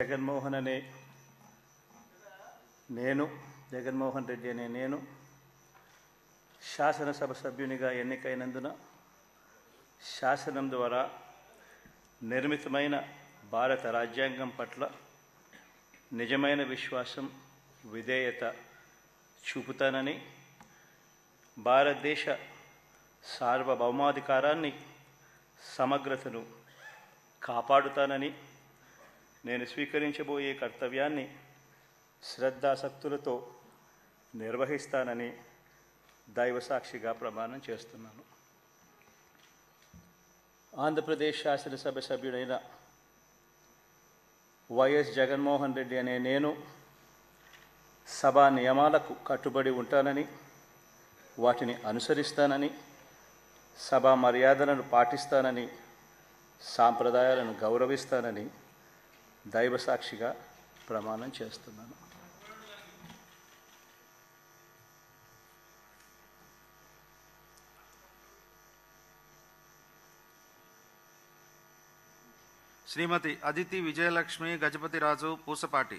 జగన్మోహన్ రెడ్డి అనే నేను శాసనసభ సభ్యునిగా ఎన్నికైనందున శాసనం ద్వారా నిర్మితమైన భారత రాజ్యాంగం పట్ల నిజమైన విశ్వాసం, విధేయత చూపుతానని, భారతదేశ సార్వభౌమాధికారాన్ని, సమగ్రతను కాపాడుతానని, నేను స్వీకరించబోయే కర్తవ్యాన్ని శ్రద్ధాసక్తులతో నిర్వహిస్తానని దైవసాక్షిగా ప్రమాణం చేస్తున్నాను. ఆంధ్రప్రదేశ్ శాసనసభ సభ్యుడైన వైఎస్ జగన్మోహన్ రెడ్డి అనే నేను సభా నియమాలకు కట్టుబడి ఉంటానని, వాటిని అనుసరిస్తానని, సభా మర్యాదలను పాటిస్తానని, సాంప్రదాయాలను గౌరవిస్తానని దైవసాక్షిగా ప్రమాణం చేస్తున్నాను. శ్రీమతి అదితి విజయలక్ష్మి గజపతిరాజు పూసపాటి.